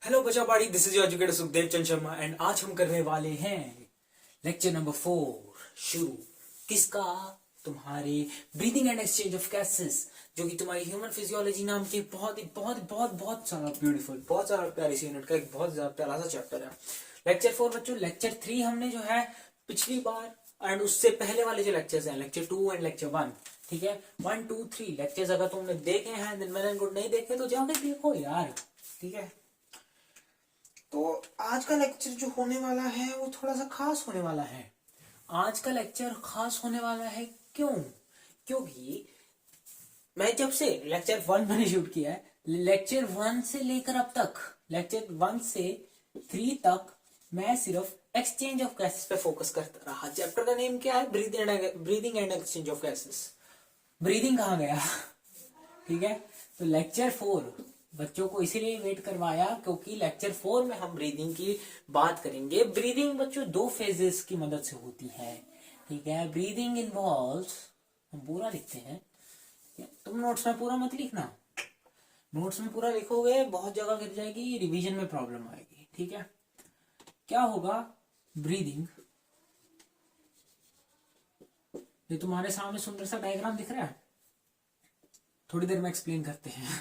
Hello बच्चा party, this is your educator Sukhdev Chand Sharma and आज हम करने वाले हैं लेक्चर नंबर 4 शुरू। किसका? तुम्हारे breathing and exchange of gases, जो कि तुम्हारी ह्यूमन फिजियोलॉजी नाम की बहुत ही बहुत बहुत बहुत सारा ब्यूटीफुल, बहुत सारा प्यारी सी यूनिट का एक बहुत ज्यादा प्यारा सा चैप्टर है। लेक्चर 4 बच्चों, लेक्चर 3 हमने जो है पिछली बार एंड उससे पहले वाले जो लेक्चर्स हैं, लेक्चर 2 एंड लेक्चर 1, ठीक है, 1 2 3 लेक्चर्स अगर तुमने देखे हैं दिन में गुड, नहीं देखे तो जाकर देखो यार, ठीक है। तो आज का लेक्चर जो होने वाला है वो थोड़ा सा खास होने वाला है। आज का लेक्चर खास होने वाला है क्यों? क्योंकि मैं जब से लेक्चर 1 मैंने शूट किया है, लेक्चर 1 से लेकर अब तक, लेक्चर 1 से 3 तक मैं सिर्फ एक्सचेंज ऑफ गैसेस पे फोकस करता रहा। चैप्टर का नेम क्या है? Breathing and exchange of gases. Breathing कहाँ गया? ठीक है, तो लेक्चर 4 बच्चों को इसीलिए वेट करवाया क्योंकि लेक्चर 4 में हम ब्रीदिंग की बात करेंगे। ब्रीदिंग बच्चों 2 फेजेस की मदद से होती है, ठीक है। ब्रीदिंग इन्वॉल्व्स, हम पूरा लिखते हैं, तुम नोट्स में पूरा मत लिखना, नोट्स में पूरा लिखोगे बहुत जगह गिर जाएगी, रिवीजन में प्रॉब्लम आएगी, ठीक है। क्या होगा? ब्रीदिंग, ये तुम्हारे सामने सुंदर सा डायग्राम दिख रहा है, थोड़ी देर में एक्सप्लेन करते हैं।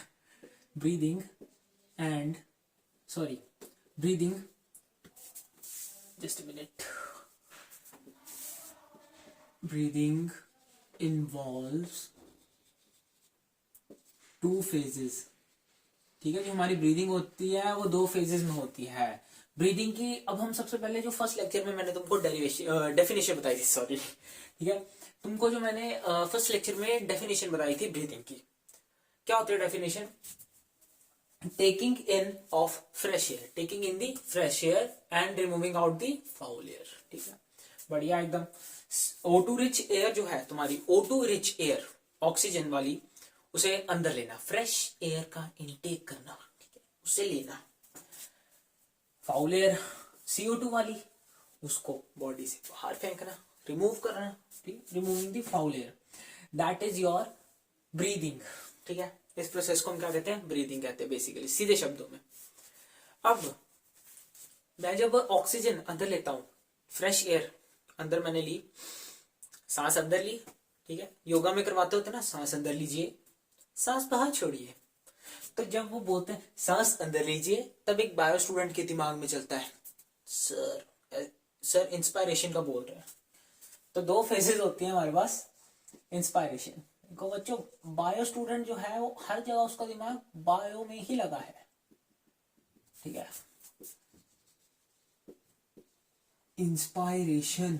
breathing and breathing, just a minute. Breathing involves 2 phases, ठीक है। जो हमारी ब्रीदिंग होती है वो 2 फेजेस में होती है ब्रीदिंग की। अब हम सबसे पहले जो फर्स्ट लेक्चर में मैंने तुमको डेफिनेशन बताई थी, सॉरी, ठीक है, तुमको जो मैंने फर्स्ट लेक्चर में डेफिनेशन बताई थी ब्रीदिंग की, क्या होती है definition? taking in of fresh air, taking in the fresh air and removing out the foul air, ठीक है, बढ़िया एकदम। O2 रिच एयर जो है तुम्हारी, O2 रिच एयर, ऑक्सीजन वाली, उसे अंदर लेना, फ्रेश एयर का इनटेक करना, ठीक है, उसे लेना। फाउल एयर CO2 वाली, उसको बॉडी से बाहर फेंकना, रिमूव करना, ठीक, removing the foul air, that is your breathing, ठीक है। इस प्रोसेस को हम क्या कहते हैं? ब्रीदिंग कहते हैं बेसिकली, सीधे शब्दों में। अब मैं जब ऑक्सीजन अंदर लेता हूं, फ्रेश एयर अंदर मैंने ली, सांस अंदर ली, ठीक है, योगा में करवाते होते ना, सांस अंदर लीजिए, सांस बाहर छोड़िए। तो जब वो बोलते हैं सांस अंदर लीजिए, तब एक बायो स्टूडेंट के दिमाग में चलता है, सर इंस्पायरेशन का बोल रहे हैं। तो 2 फेजेस होती है हमारे पास इंस्पायरेशन को। बच्चों बायो स्टूडेंट जो है वो हर जगह उसका दिमाग बायो में ही लगा है, ठीक है। इंस्पायरेशन,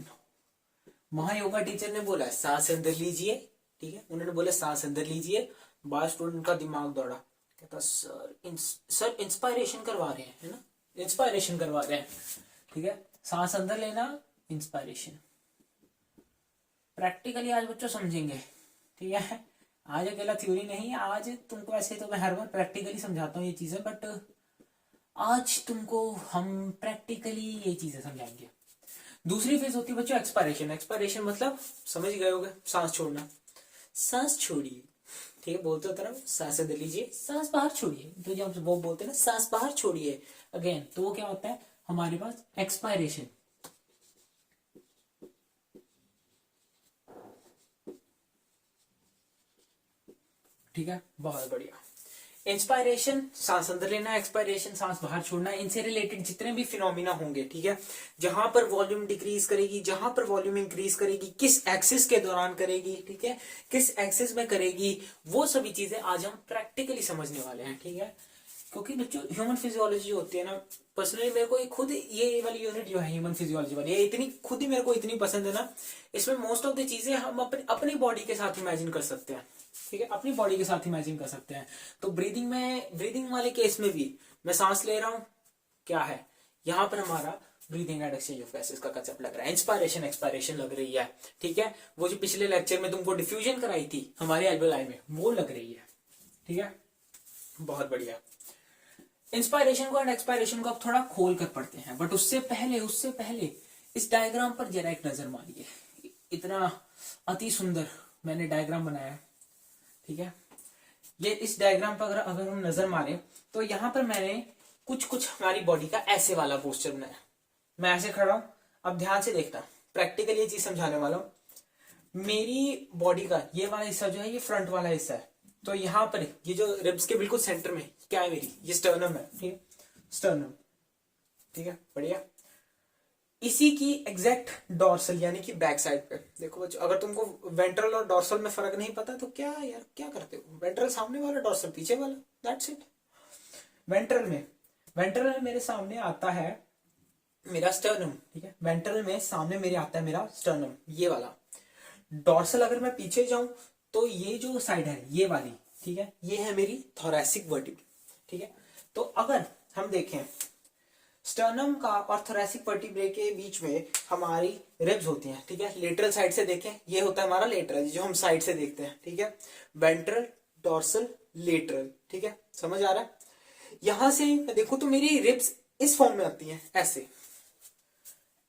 महायोगा टीचर ने बोला सांस अंदर लीजिए, ठीक है, उन्होंने बोला सांस अंदर लीजिए, बायो स्टूडेंट का दिमाग दौड़ा, कहता सर इंस्पायरेशन करवा रहे हैं, है ना, इंस्पायरेशन करवा रहे हैं, ठीक है, सांस अंदर लेना, इंस्पायरेशन। प्रैक्टिकली आज बच्चों समझेंगे, ठीक है। आज अकेला थ्योरी नहीं, आज तुमको, ऐसे तो मैं हर बार प्रैक्टिकली समझाता हूँ ये चीजें, बट आज तुमको हम प्रैक्टिकली ये चीजें समझाएंगे। दूसरी फेज होती है बच्चों एक्सपायरेशन। एक्सपायरेशन मतलब समझ गए होगे, सांस छोड़ना, सांस छोड़िए, ठीक है, बोलते होते ना, सांस अंदर लीजिए, सांस बाहर छोड़िए। तो जब वो बोलते हैं ना सांस बाहर छोड़िए अगेन, तो वो क्या होता है हमारे पास? एक्सपायरेशन। ठीक है, बहुत बढ़िया। इंस्पायरेशन सांस अंदर लेना, एक्सपायरेशन सांस बाहर छोड़ना। इनसे रिलेटेड जितने भी फिनोमिना होंगे, ठीक है, जहां पर वॉल्यूम डिक्रीज करेगी, जहां पर वॉल्यूम इंक्रीज करेगी, किस एक्सिस के दौरान करेगी, ठीक है, किस एक्सिस में करेगी, वो सभी चीजें आज हम प्रैक्टिकली समझने वाले हैं, ठीक है। क्योंकि बच्चों ह्यूमन फिजियोलॉजी होती है ना, पर्सनली मेरे को खुद ये वाली यूनिट जो है ह्यूमन फिजियोलॉजी वाली, ये इतनी खुद ही मेरे को इतनी पसंद है ना, इसमें मोस्ट ऑफ द चीजें हम अपनी बॉडी के साथ इमेजिन कर सकते हैं, ठीक है, अपनी बॉडी के साथ इमेजिन कर सकते हैं। तो ब्रीदिंग वाले केस में भी मैं सांस ले रहा हूं, क्या है यहां पर हमारा breathing and exchange of gases का कंसेप्ट लग रहा है, इंस्पायरेशन एक्सपायरेशन लग रही है, ठीक है। वो जो पिछले लेक्चर में तुमको डिफ्यूजन कराई थी हमारे एल्वेलाई में, वो लग रही है, ठीक है, बहुत बढ़िया। इंस्पायरेशन को एंड एक्सपायरेशन को अब थोड़ा खोल कर पढ़ते हैं, बट उससे पहले इस डायग्राम पर जरा एक नजर मारिए। इतना अति सुंदर मैंने डायग्राम बनाया, ठीक है। ये इस डायग्राम पर अगर हम नजर मारें तो यहाँ पर मैंने कुछ कुछ हमारी बॉडी का ऐसे वाला पोस्चर बनाया। मैं ऐसे खड़ा हूं, अब ध्यान से देखना, प्रैक्टिकली ये चीज समझाने वाला हूं। मेरी बॉडी का ये वाला हिस्सा जो है ये फ्रंट वाला हिस्सा है, तो यहाँ पर ये जो रिब्स के बिल्कुल सेंटर में क्या है मेरी, ये स्टर्नम है, ठीक है, स्टर्नम, ठीक है, बढ़िया। इसी की एग्जैक्ट डॉर्सल यानी कि बैक साइड पे देखो बच्चों, अगर तुमको वेंट्रल और डॉर्सल में फर्क नहीं पता तो क्या यार क्या करते हो, वेंट्रल सामने वाला, डॉर्सल पीछे वाला, दैट्स इट। वेंट्रल में मेरे सामने आता है मेरा स्टर्नम, ठीक है, वेंट्रल में सामने मेरे आता है मेरा स्टर्नम, ये वाला। डॉर्सल अगर मैं पीछे जाऊं तो ये जो साइड है ये वाली, ठीक है, ये है मेरी थोरैसिक वर्टिब्रे, ठीक है। तो अगर हम देखें स्टर्नम का और थोरैसिक वर्टिब्रे के बीच में हमारी रिब्स होती हैं, ठीक है, लेटरल साइड से देखें, ये होता है हमारा लेटरल जो हम साइड से देखते हैं, ठीक है, वेंट्रल, डॉर्सल, लेटरल, ठीक है, समझ आ रहा है। यहां से देखो तो मेरी रिब्स इस फॉर्म में आती हैं, ऐसे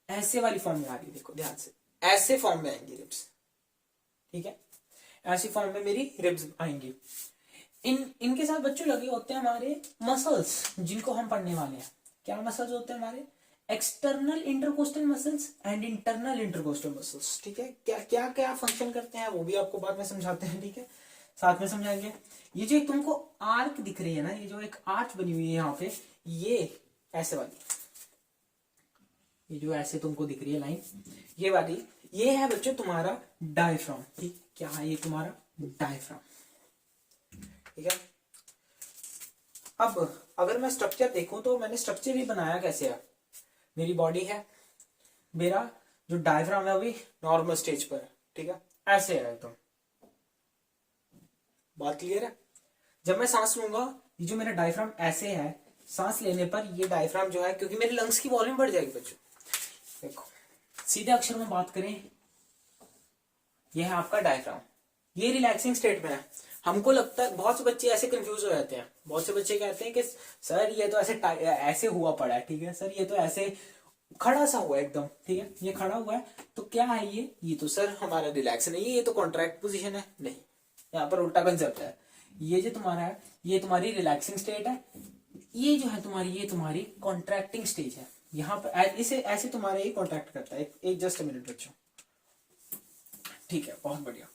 ऐसे वाली फॉर्म में आ रही है, देखो ध्यान से, ऐसे फॉर्म में आएंगी रिब्स, ठीक है, ऐसी फॉर्म में मेरी रिब्स आएंगी। इनके साथ बच्चों लगे होते हैं हमारे मसल्स, जिनको हम पढ़ने वाले हैं। क्या मसल्स होते हैं हमारे, external intercostal muscles and internal intercostal muscles, ठीक है। क्या क्या क्या फंक्शन करते हैं वो भी आपको बाद में समझाते हैं, ठीक है, साथ में समझाएंगे। ये जो तुमको आर्क दिख रही है ना, ये जो एक आर्च बनी हुई है यहाँ पे, ये ऐसे वाली, ये जो ऐसे तुमको दिख रही है लाइन, ये वाली, ये है बच्चों तुम्हारा डायफ्राम, ठीक, क्या है ये तुम्हारा डायफ्राम, ठीक है। अब अगर मैं स्ट्रक्चर देखूं तो मैंने स्ट्रक्चर भी बनाया कैसे है, मेरी बॉडी है, मेरा जो डायफ्राम है वो भी नॉर्मल स्टेज पर है, ठीक है, ऐसे है एकदम, बात क्लियर है। जब मैं सांस लूंगा, ये जो मेरा डायफ्राम ऐसे है, सांस लेने पर ये डायफ्राम जो है, क्योंकि मेरे लंग्स की वॉल्यूम बढ़ जाएगी बच्चों, देखो सीधे अक्षर में बात करें, ये है आपका डायफ्राम, ये रिलैक्सिंग स्टेट में है। हमको लगता है बहुत से बच्चे ऐसे कंफ्यूज हो जाते हैं, बहुत से बच्चे कहते हैं कि सर ये तो ऐसे ऐसे हुआ पड़ा है, ठीक है सर, ये तो ऐसे खड़ा सा हुआ है एकदम, ठीक है, ये खड़ा हुआ है, तो क्या है ये तो सर हमारा रिलैक्स नहीं है, ये तो कॉन्ट्रैक्ट पोजीशन है, नहीं, यहाँ पर उल्टा कंसेप्ट है। ये जो तुम्हारा है ये तुम्हारी रिलैक्सिंग स्टेट है, ये जो है तुम्हारी ये तुम्हारी कॉन्ट्रैक्टिंग स्टेज है। यहाँ पर इसे ऐसे तुम्हारा ये कॉन्ट्रैक्ट करता है, एक जस्ट मिनट बच्चों, ठीक है, बहुत बढ़िया।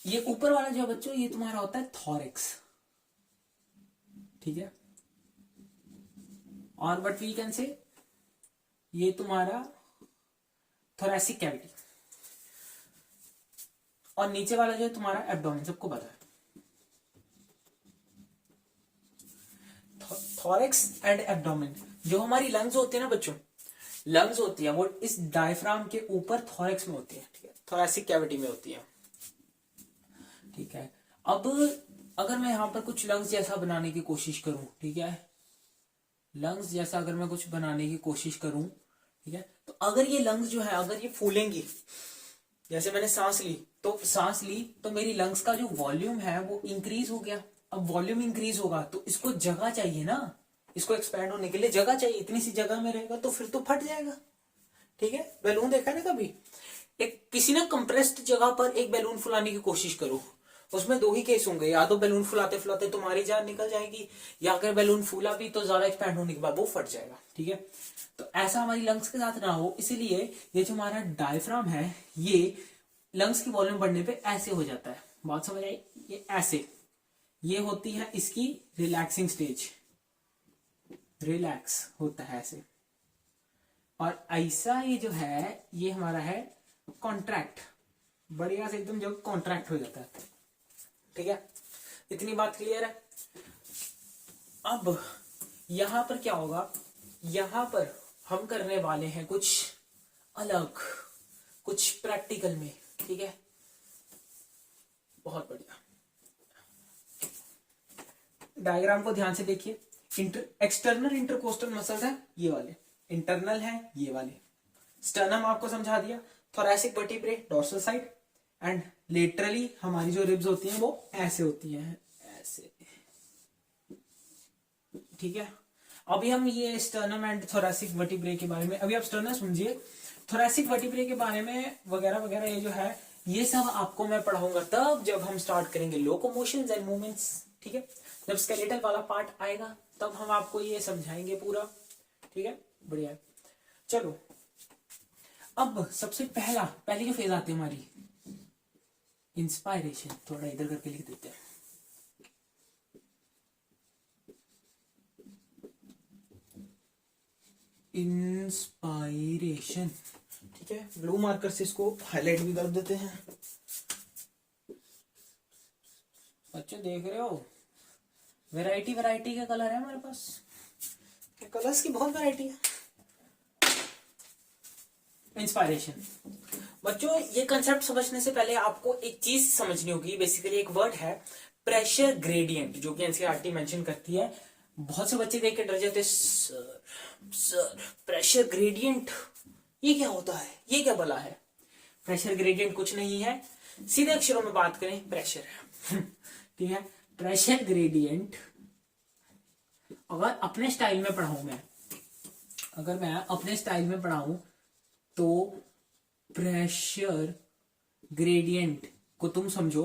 ये ऊपर वाला जो बच्चों ये तुम्हारा होता है थॉरिक्स, ठीक है, और बट वी कैन से ये तुम्हारा थोरैसिक कैविटी, और नीचे वाला जो है तुम्हारा एब्डोमेन, सबको पता है। थॉरिक्स एंड एब्डोमेन, जो हमारी लंग्स होती है ना बच्चों, लंग्स होती है वो इस डायफ्राम के ऊपर थॉरिक्स में होती है, ठीक है, थोरैसिक कैविटी में होती है, ठीक है। अब अगर मैं यहां पर कुछ लंग्स जैसा बनाने की कोशिश करूं, ठीक है, लंग्स जैसा अगर मैं कुछ बनाने की कोशिश करूं, ठीक है, तो अगर ये लंग्स जो है अगर ये फूलेंगी, जैसे मैंने सांस ली तो मेरी लंग्स का जो वॉल्यूम है वो इंक्रीज हो गया। अब वॉल्यूम इंक्रीज होगा तो इसको जगह चाहिए ना, इसको एक्सपैंड होने के लिए जगह चाहिए, इतनी सी जगह में रहेगा तो फिर तो फट जाएगा, ठीक है। बैलून देखा ना कभी, एक किसी ना कंप्रेस्ड जगह पर एक बैलून फुलाने की कोशिश करो, उसमें दो ही केस होंगे, या तो बैलून फुलाते फुलाते तुम्हारी जान निकल जाएगी, या अगर बैलून फूला भी तो ज्यादा एक्सपैंड होने के बाद वो फट जाएगा, ठीक है। तो ऐसा हमारी लंग्स के साथ ना हो, इसीलिए ये जो हमारा डायफ्राम है ये लंग्स की वॉल्यूम बढ़ने पे ऐसे हो जाता है, बात समझ आई, ये ऐसे, ये होती है इसकी रिलैक्सिंग स्टेज, रिलैक्स होता है ऐसे, और ऐसा ये जो है ये हमारा है कॉन्ट्रैक्ट, बढ़िया से एकदम जो कॉन्ट्रैक्ट हो जाता है, ठीक है, इतनी बात क्लियर है। अब यहां पर क्या होगा, यहां पर हम करने वाले हैं कुछ अलग, कुछ प्रैक्टिकल में, ठीक है, बहुत बढ़िया। डायग्राम को ध्यान से देखिए, एक्सटर्नल इंटरकोस्टल मसल्स है ये वाले, इंटरनल है ये वाले, स्टर्नम आपको समझा दिया, thoracic vertebrae dorsal side, and laterally हमारी जो रिब्स होती हैं वो ऐसे होती हैं, ऐसे, ठीक है। अभी हम ये स्टर्नम एंड थोरैसिक वर्टिब्रे के बारे में, अभी आप स्टर्नम समझिए, थोरैसिक वर्टिब्रे के बारे में वगैरह वगैरह ये जो है ये सब आपको मैं पढ़ाऊंगा तब जब हम स्टार्ट करेंगे लोकोमोशंस एंड मूवमेंट्स, ठीक है। जब स्केलेटल वाला पार्ट आएगा तब हम आपको ये समझाएंगे पूरा, ठीक है, बढ़िया है। चलो अब सबसे पहली जो फेज आती है हमारी इंस्पायरेशन, थोड़ा इधर करके लिख देते हैं। इंस्पायरेशन, ठीक है, ब्लू मार्कर से इसको हाईलाइट भी कर देते हैं। बच्चे देख रहे हो, वैरायटी के कलर है हमारे पास, कलर्स की बहुत वैरायटी है। इंस्पायरेशन बच्चों, ये कंसेप्ट समझने से पहले आपको एक चीज समझनी होगी। बेसिकली एक वर्ड है प्रेशर ग्रेडियंट, जो कि एनसीईआरटी मेंशन करती है। बहुत से बच्चे देख के डर जाते हैं, सर प्रेशर ग्रेडियंट ये क्या होता है, ये क्या भला है। प्रेशर ग्रेडियंट कुछ नहीं है, सीधे अक्षरों में बात करें प्रेशर है। ठीक है, प्रेशर ग्रेडियंट अगर अपने स्टाइल में पढ़ाऊं मैं, अगर मैं अपने स्टाइल में पढ़ाऊं तो प्रेशर ग्रेडियंट को तुम समझो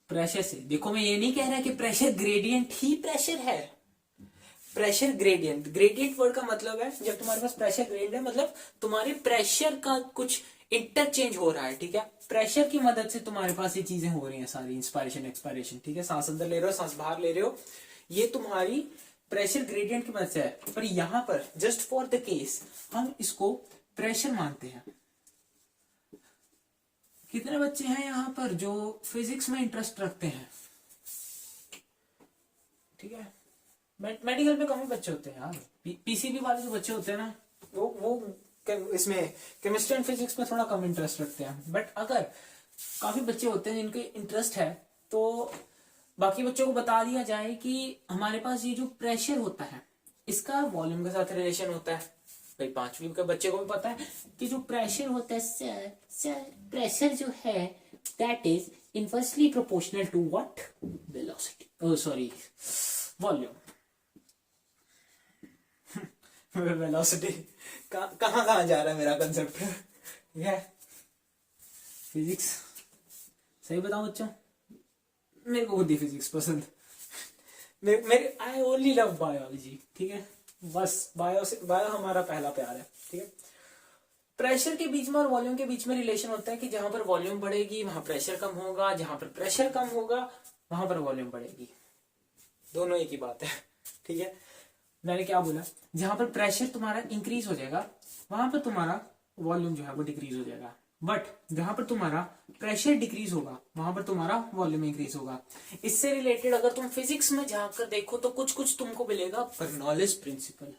प्रेशर से। देखो मैं ये नहीं कह रहा कि प्रेशर ग्रेडियंट ही प्रेशर है। प्रेशर ग्रेडियंट, ग्रेडियंट वर्ड का मतलब है जब तुम्हारे पास प्रेशर ग्रेडियंट है, मतलब तुम्हारे प्रेशर का कुछ इंटरचेंज हो रहा है। ठीक है, प्रेशर की मदद से तुम्हारे पास ये चीजें हो रही हैं सारी, इंस्पायरेशन एक्सपायरेशन। ठीक है, सांस अंदर ले रहे हो, सांस बाहर ले रहे हो, ये तुम्हारी प्रेशर ग्रेडियंट की मदद से है। पर यहां पर जस्ट फॉर द केस हम इसको प्रेशर मानते हैं। कितने बच्चे हैं यहाँ पर जो फिजिक्स में इंटरेस्ट रखते हैं? ठीक है, मेडिकल में कम ही बच्चे होते हैं यार। पीसीबी वाले जो बच्चे होते हैं ना, वो इसमें केमिस्ट्री एंड फिजिक्स में थोड़ा कम इंटरेस्ट रखते हैं। बट अगर काफी बच्चे होते हैं जिनके इंटरेस्ट है, तो बाकी बच्चों को बता दिया जाए कि हमारे पास ये जो प्रेशर होता है इसका वॉल्यूम के साथ रिलेशन होता है। भाई 5वीं के बच्चे को भी पता है कि जो प्रेशर होता है, सर प्रेशर जो है that is inversely proportional to what, velocity, oh sorry volume. Velocity कहाँ जा रहा है मेरा कंसेप्ट। ठीक है, फिजिक्स सही बताऊं बच्चों, मेरे को खुद ही फिजिक्स पसंद, मेरे आई ओनली लव बायोलॉजी। ठीक है, बस बायो हमारा पहला प्यार है। ठीक है, प्रेशर के बीच में और वॉल्यूम के बीच में रिलेशन होता है कि जहां पर वॉल्यूम बढ़ेगी वहां प्रेशर कम होगा, जहां पर प्रेशर कम होगा वहां पर वॉल्यूम बढ़ेगी। दोनों एक ही बात है। ठीक है, मैंने क्या बोला, जहां पर प्रेशर तुम्हारा इंक्रीज हो जाएगा वहां पर तुम्हारा वॉल्यूम जो है वो डिक्रीज हो जाएगा। बट जहां पर तुम्हारा प्रेशर डिक्रीज होगा वहां पर तुम्हारा वॉल्यूम इंक्रीज होगा। इससे रिलेटेड अगर तुम फिजिक्स में जाकर देखो तो कुछ कुछ तुमको मिलेगा। बर्नौलीज प्रिंसिपल,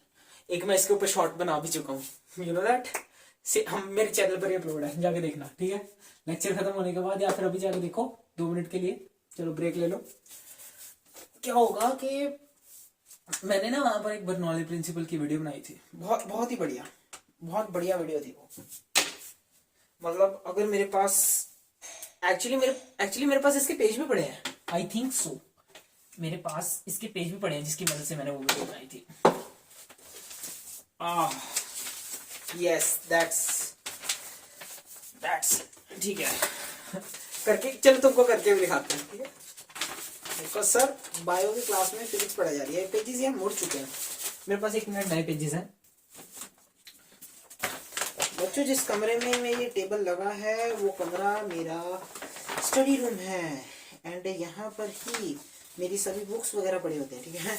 एक मैं इसके ऊपर शॉर्ट बना भी चुका हूँ, यू नो दैट, हम मेरे चैनल पर अपलोड है, जाके देखना। ठीक है, लेक्चर खत्म होने के बाद या फिर अभी जाके देखो 2 मिनट के लिए, चलो ब्रेक ले लो। क्या होगा कि मैंने ना वहां पर एक बर्नौली प्रिंसिपल की वीडियो बनाई थी, बहुत ही बढ़िया, बहुत बढ़िया वीडियो थी वो। मतलब अगर मेरे पास एक्चुअली मेरे पास इसके पेज भी पड़े हैं, आई थिंक सो, मेरे पास इसके पेज भी पड़े हैं जिसकी वजह से मैंने वो वीडियो बनाई थी। यस दैट्स ठीक है, करके चलो तुमको करके भी दिखाते हैं। ठीक है, देखो सर बायो की क्लास में फिजिक्स पढ़ाई जा रही है, पेजेस यहाँ मुड़ चुके हैं, मेरे पास 1 मिनट नए पेजेस हैं। बच्चों जिस कमरे में ये टेबल लगा है वो कमरा मेरा स्टडी रूम है, एंड यहाँ पर ही मेरी सभी बुक्स वगैरह पड़ी होते हैं। ठीक है,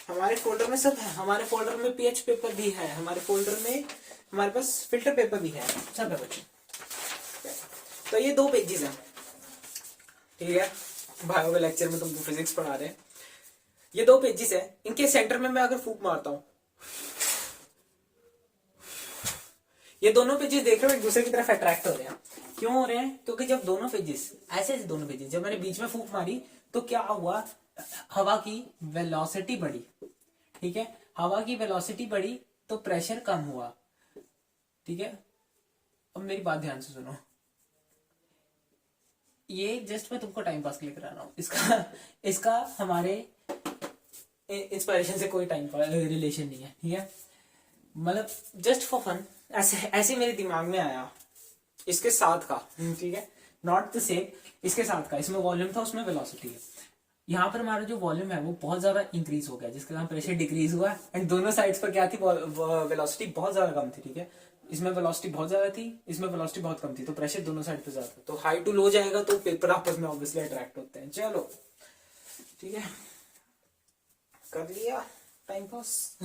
हमारे फोल्डर में सब है, हमारे फोल्डर में पीएच पेपर भी है, हमारे फोल्डर में हमारे पास फिल्टर पेपर भी है, सब है बच्चों। तो ये 2 पेजेस हैं। ठीक है, बायो के लेक्चर में तुमको फिजिक्स पढ़ा रहे हैं, ये 2 पेजेस है, इनके सेंटर में मैं अगर फूंक मारता हूं, ये दोनों पेजेस देख रहे हो एक दूसरे की तरफ अट्रैक्ट हो रहे हैं। क्यों हो रहे हैं? क्योंकि जब दोनों पेजेस ऐसे दोनों पेजेस जब मैंने बीच में फूंक मारी तो क्या हुआ, हवा की वेलोसिटी बढ़ी। ठीक है, हवा की वेलोसिटी बढ़ी तो प्रेशर कम हुआ। ठीक है, अब मेरी बात ध्यान से सुनो, ये जस्ट मैं तुमको टाइम पास के लिए करा रहा हूँ, इसका हमारे इंस्पायरेशन से कोई टाइम रिलेशन नहीं है। ठीक है, मतलब जस्ट फॉर फन ऐसे मेरे दिमाग में आया, इसके साथ का। ठीक है, नॉट द सेम, इसके साथ का, इसमें वॉल्यूम था उसमें वेलोसिटी है। यहाँ पर हमारा जो वॉल्यूम है वो बहुत ज्यादा इंक्रीज हो गया, जिसके कारण प्रेशर डिक्रीज हुआ, एंड दोनों साइड्स पर क्या थी, वेलोसिटी बहुत ज्यादा कम थी, ठीक है। इसमें वेलोसिटी बहुत ज्यादा थी, इसमें वेलोसिटी बहुत कम थी, तो प्रेशर दोनों साइड पे ज्यादा था, तो हाई टू लो जाएगा तो पेपर आपस में ऑब्वियसली अट्रैक्ट होते हैं। चलो ठीक है, कर लिया टाइम पास।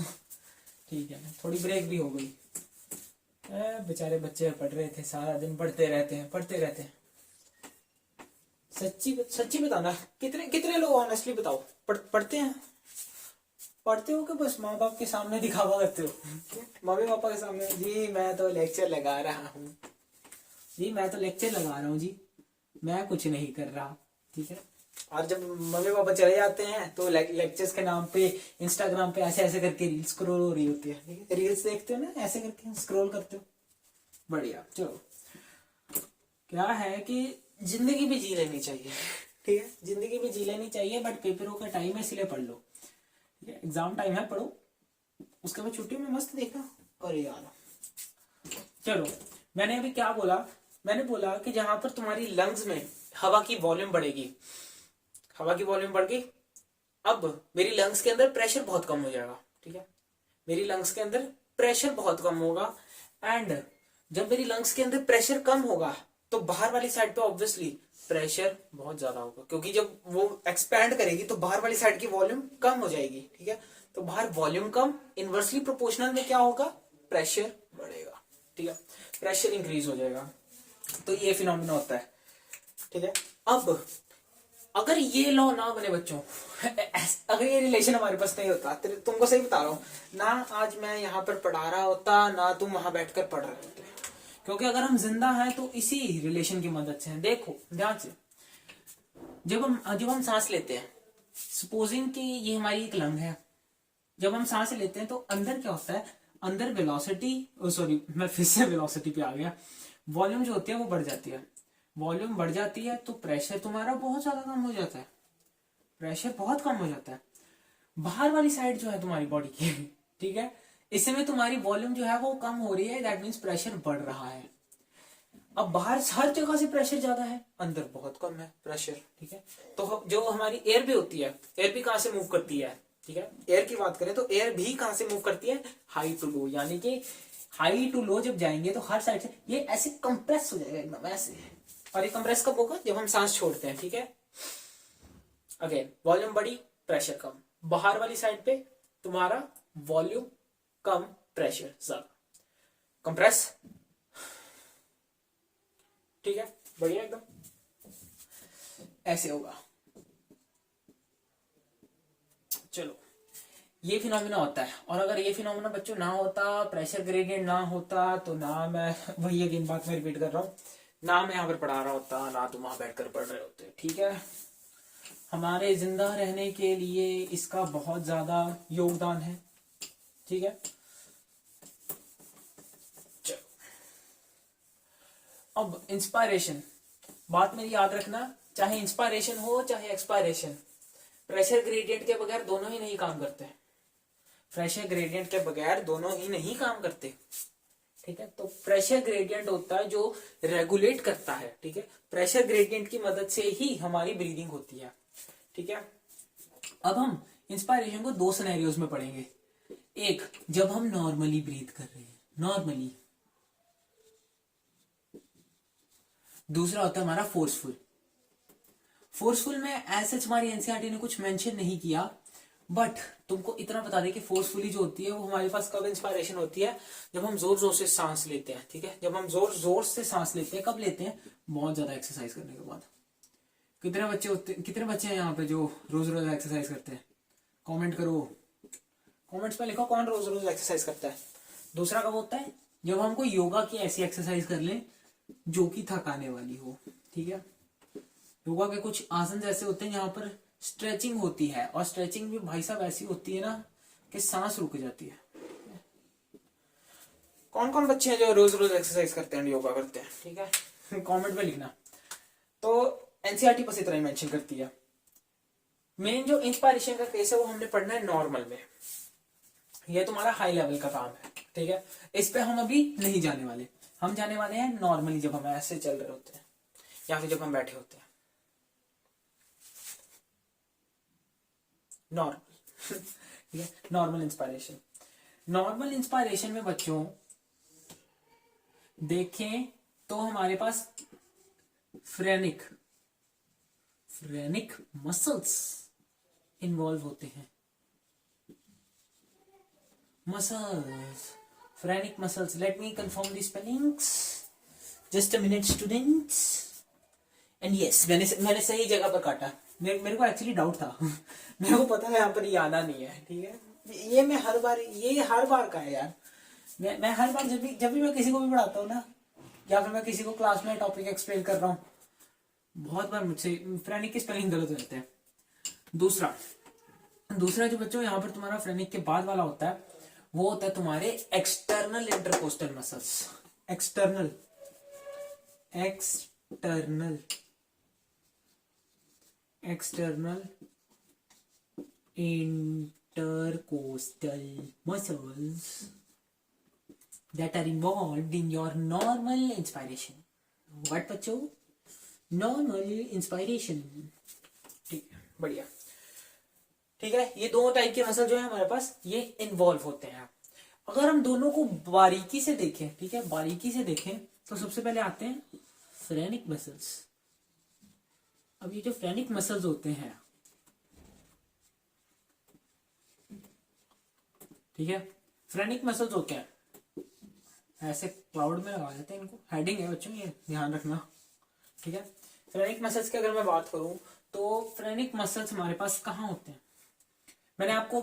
ठीक है, थोड़ी ब्रेक भी हो गई। बेचारे बच्चे पढ़ रहे थे, सारा दिन पढ़ते रहते हैं पढ़ते रहते हैं। सच्ची सच्ची बताना, कितने कितने लोग ऑनेस्टली बताओ पढ़ते हैं? पढ़ते हो कि बस माँ बाप के सामने दिखावा करते हो? मम्मी पापा के सामने, जी मैं तो लेक्चर लगा रहा हूँ, जी मैं तो लेक्चर लगा रहा हूँ, जी मैं कुछ नहीं कर रहा, ठीक है। और जब मम्मी पापा चले जाते हैं तो लेक्चर्स के नाम पे इंस्टाग्राम पे ऐसे ऐसे करके रील्स स्क्रॉल हो रही होती है, ठीक है। रील्स देखते हो ना, ऐसे करके स्क्रॉल करते हो, बढ़िया। चलो, क्या है कि जिंदगी भी जी लेनी चाहिए, ठीक है, जिंदगी भी जी लेनी चाहिए, बट पेपरों का टाइम है इसलिए पढ़ लो, ठीक है। एग्जाम टाइम है, पढ़ो, उसके बाद छुट्टियों में मस्त देखना। अरे यार चलो, मैंने अभी क्या बोला, मैंने बोला कि जहां पर तुम्हारी लंग्स में हवा की वॉल्यूम बढ़ेगी, हवा की वॉल्यूम बढ़ गई, अब मेरी लंग्स के अंदर प्रेशर बहुत कम हो जाएगा, ठीक है। मेरी लंग्स के अंदर प्रेशर बहुत कम होगा, एंड जब मेरी लंग्स के अंदर प्रेशर कम होगा तो बाहर वाली साइड पे ऑब्वियसली प्रेशर बहुत ज्यादा होगा, क्योंकि जब वो एक्सपैंड करेगी तो बाहर वाली साइड की वॉल्यूम कम हो जाएगी, ठीक है। तो बाहर वॉल्यूम कम, इनवर्सली प्रोपोर्शनल में क्या होगा, प्रेशर बढ़ेगा, ठीक है, प्रेशर इंक्रीज हो जाएगा। तो ये फिनोमिना होता है, ठीक है। अब अगर ये लॉ ना बने बच्चों, अगर ये रिलेशन हमारे पास नहीं होता, तुमको सही बता रहा हूं ना, आज मैं यहाँ पर पढ़ा रहा होता ना, तुम वहां बैठकर पढ़ रहे होते, क्योंकि अगर हम जिंदा हैं तो इसी रिलेशन की मदद से हैं। देखो ध्यान से, जब हम सांस लेते हैं, सपोजिंग कि ये हमारी एक लंग है, जब हम सांस लेते हैं तो अंदर क्या होता है, अंदर वेलोसिटी, सॉरी मैं फिर से वेलोसिटी पे आ गया, वॉल्यूम जो होती है वो बढ़ जाती है, वॉल्यूम बढ़ जाती है तो प्रेशर तुम्हारा बहुत ज्यादा कम हो जाता है, प्रेशर बहुत कम हो जाता है बाहर वाली साइड जो है तुम्हारी बॉडी की, ठीक है। इसमें तुम्हारी वॉल्यूम जो है वो कम हो रही है, दैट मीन्स प्रेशर बढ़ रहा है। अब बाहर हर जगह से प्रेशर ज्यादा है, अंदर बहुत कम है प्रेशर, ठीक है। तो जो हमारी एयर भी होती है, एयर भी कहां से मूव करती है, ठीक है। एयर की बात करें तो एयर भी कहां से मूव करती है, हाई टू लो, यानी कि हाई टू लो जब जाएंगे तो हर साइड से ये ऐसे कंप्रेस हो जाएगा एकदम ऐसे, और ये कंप्रेस कब होगा, जब हम सांस छोड़ते हैं, ठीक है। अगेन वॉल्यूम बढ़ी, प्रेशर कम, बाहर वाली साइड पे तुम्हारा वॉल्यूम कम, प्रेशर ज्यादा, कंप्रेस, ठीक है, बढ़िया एकदम, ऐसे होगा। चलो, ये फिनोमिना होता है, और अगर ये फिनोमिना बच्चों ना होता, प्रेशर ग्रेडियंट ना होता, तो ना मैं, वही अगेन बात मैं रिपीट कर रहा हूँ, ना मैं यहाँ पर पढ़ा रहा होता, ना तुम वहां बैठकर पढ़ रहे होते, ठीक है। हमारे जिंदा रहने के लिए इसका बहुत ज्यादा योगदान है, ठीक है। चलो, अब इंस्पायरेशन, बात मेरी याद रखना, चाहे इंस्पायरेशन हो चाहे एक्सपायरेशन, प्रेशर ग्रेडियंट के बगैर दोनों ही नहीं काम करते, प्रेशर ग्रेडियंट के बगैर दोनों ही नहीं काम करते, ठीक है। तो प्रेशर ग्रेडियंट होता है जो रेगुलेट करता है, ठीक है, प्रेशर ग्रेडियंट की मदद से ही हमारी ब्रीदिंग होती है, ठीक है। अब हम इंस्पायरेशन को दो सिनेरियोज में पढ़ेंगे, एक जब हम नॉर्मली ब्रीथ कर रहे हैं, नॉर्मली, दूसरा होता है हमारा फोर्सफुल। फोर्सफुल में ऐसे हमारी एनसीईआरटी ने कुछ मेंशन नहीं किया, बट तुमको इतना बता दें कि फोर्सफुली जो होती है वो हमारे पास कब इंस्पायरेशन होती है, जब हम जोर जोर से सांस लेते हैं, ठीक है। जब हम जोर जोर से सांस लेते हैं, कब लेते हैं, बहुत ज्यादा एक्सरसाइज करने के बाद। कितने बच्चे हैं यहाँ पे जो रोज रोज एक्सरसाइज करते हैं, कमेंट करो, कमेंट्स में लिखो कौन रोज रोज एक्सरसाइज करता है। दूसरा कब होता है, जब हम कोई योगा की ऐसी एक्सरसाइज कर लें जो कि थकाने वाली हो, ठीक है। योगा के कुछ आसन ऐसे होते हैं जहां पर स्ट्रेचिंग होती है, और स्ट्रेचिंग भी भाई साहब ऐसी होती है ना कि सांस रुक जाती है। कौन कौन बच्चे हैं जो रोज रोज एक्सरसाइज करते हैं, योगा करते हैं, ठीक है, कमेंट में लिखना। तो एनसीईआरटी बस इतना ही मेंशन करती है। मेन जो इंस्पायरेशन का केस है वो हमने पढ़ना है नॉर्मल में, ये तुम्हारा हाई लेवल का काम है, ठीक है। इस पे हम अभी नहीं जाने वाले, हम जाने वाले हैं नॉर्मली, जब हम ऐसे चल रहे होते हैं या फिर जब हम बैठे होते हैं। नॉर्मल ठीक है, नॉर्मल इंस्पायरेशन। नॉर्मल इंस्पायरेशन में बच्चों देखें तो हमारे पास फ्रेनिक मसल्स इन्वॉल्व होते हैं। Muscles, phrenic muscles, let me confirm the spellings, just a minute students. And yes, मैंने सही जगह पर काटा। मेरे को एक्चुअली डाउट था मेरे को पता है यहाँ पर ये आना नहीं है, ठीक है। ये मैं हर बार का है यार। मैं हर बार जब भी मैं किसी को भी पढ़ाता हूँ ना, या फिर मैं किसी को क्लास में टॉपिक एक्सप्लेन कर रहा हूँ, बहुत बार मुझसे फ्रेनिक की स्पेलिंग गलत हो जाते हैं। दूसरा जो बच्चों यहाँ पर तुम्हारा फ्रेनिक के बाद वाला होता है, वो होता है तुम्हारे external intercostal muscles. External intercostal muscles that are involved in your normal inspiration. What बच्चों? Normal inspiration। ठीक है, बढ़िया। ठीक है, ये दो टाइप के मसल जो है हमारे पास, ये इन्वॉल्व होते हैं। अगर हम दोनों को बारीकी से देखें, ठीक है, बारीकी से देखें, तो सबसे पहले आते हैं फ्रेनिक मसल्स। अब ये जो फ्रेनिक मसल्स होते हैं, ठीक है, फ्रेनिक मसल्स होते हैं, ऐसे क्लाउड में लगा देते हैं इनको, हेडिंग है बच्चों, ये ध्यान रखना, ठीक है। फ्रेनिक मसल्स की अगर मैं बात करूं तो फ्रेनिक मसल्स हमारे पास कहाँ होते हैं? मैंने आपको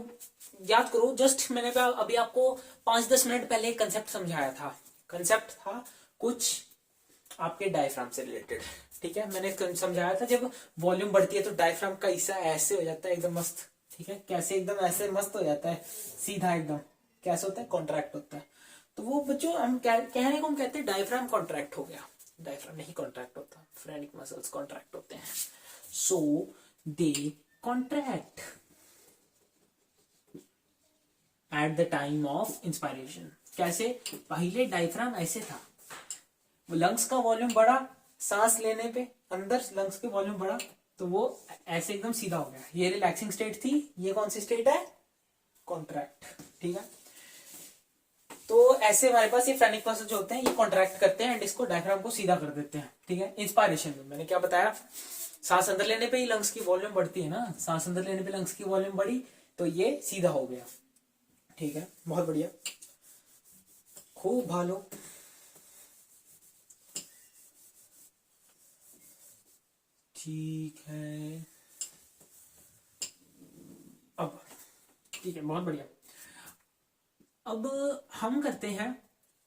याद करो, जस्ट मैंने अभी आपको 5-10 मिनट पहले एक कंसेप्ट समझाया था। कंसेप्ट था कुछ आपके डायफ्राम से रिलेटेड, ठीक है। मैंने समझाया था जब वॉल्यूम बढ़ती है तो डायफ्राम का हिस्सा ऐसे हो जाता है एकदम मस्त, ठीक है। कैसे एकदम ऐसे मस्त हो जाता है, सीधा एकदम, कैसे होता है, कॉन्ट्रैक्ट होता है। तो वो बच्चों हम कहने को हम कहते हैं डायफ्राम कॉन्ट्रैक्ट हो गया। डायफ्राम नहीं कॉन्ट्रैक्ट होता, फ्रेनिक मसल्स कॉन्ट्रैक्ट होते हैं। So they contract at the time of inspiration. कैसे? पहले डायफ्राम ऐसे था, लंग्स का वॉल्यूम बढ़ा, सांस लेने पे अंदर लंग्स के वॉल्यूम बढ़ा, तो वो ऐसे एकदम सीधा हो गया। ये रिलैक्सिंग स्टेट थी, ये कौन सी स्टेट है? कॉन्ट्रैक्ट, ठीक है। तो ऐसे हमारे पास ये फ्रेनिक मसल जो होते हैं, ये कॉन्ट्रैक्ट करते हैं एंड इसको डायफ्राम को सीधा कर देते हैं, ठीक है। इंस्पायरेशन में मैंने क्या बताया, सांस अंदर लेने पे ही लंग्स की वॉल्यूम बढ़ती है ना, सांस अंदर लेने पे लंग्स की वॉल्यूम बढ़ी तो ये सीधा हो गया, ठीक है। बहुत बढ़िया, खूब भालो। ठीक है, अब ठीक है, बहुत बढ़िया। अब हम करते हैं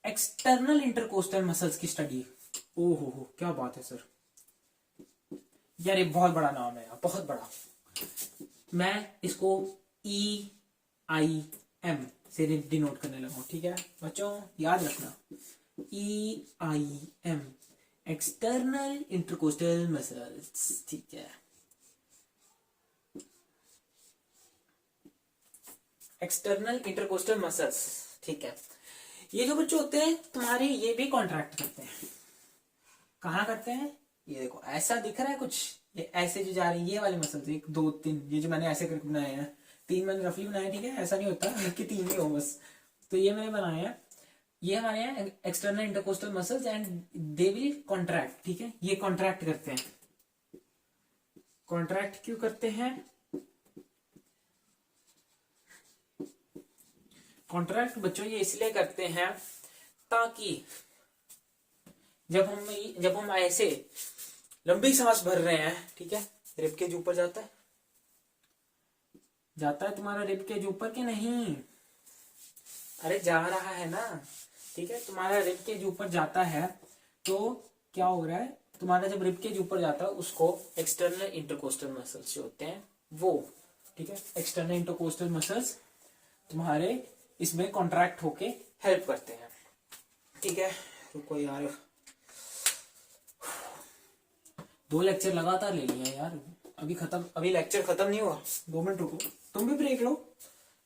एक्सटर्नल इंटरकोस्टल मसल्स की स्टडी। ओहो हो, क्या बात है सर, यार ये बहुत बड़ा नाम है यार, बहुत बड़ा। मैं इसको EIM से डिनोट करने लगा हूं, ठीक है बच्चों, याद रखना, EIM, एक्सटर्नल इंटरकोस्टल मसल्स, ठीक है। एक्सटर्नल इंटरकोस्टल मसल्स, ठीक है। ये जो बच्चे होते हैं तुम्हारे, ये भी कॉन्ट्रैक्ट करते हैं। कहाँ करते हैं? ये देखो, ऐसा दिख रहा है कुछ, ये ऐसे जो जा रही है, ये वाले मसल्स, 1 2 3, ये जो मैंने ऐसे करके बनाए हैं, 3 मैंने रफली बनाए, ठीक है। ऐसा नहीं होता कि 3 ही हो बस, तो ये मैंने बनाया है। ये हमारे यहाँ external intercostal muscles and they will contract, ठीक है। ये कॉन्ट्रैक्ट करते हैं। कॉन्ट्रैक्ट क्यों करते हैं? कॉन्ट्रैक्ट बच्चों ये इसलिए करते हैं ताकि जब हम ऐसे लंबी सांस भर रहे हैं, ठीक है, रिब केज ऊपर जाता है तुम्हारा रिब केज ऊपर के नहीं? अरे जा रहा है ना, ठीक है। तुम्हारा रिब केज ऊपर जाता है तो क्या हो रहा है, तुम्हारा जब रिब केज ऊपर जाता है उसको एक्सटर्नल इंटरकोस्टल मसल्स जो होते हैं वो, ठीक है, एक्सटर्नल इंटरकोस्टल मसल्स तुम्हारे इसमें कॉन्ट्रैक्ट होके हेल्प करते हैं, ठीक है। रुको यार, 2 लेक्चर लगातार ले लिया यार, अभी लेक्चर खत्म नहीं हुआ, 2 मिनट रुको, तुम भी ब्रेक लो,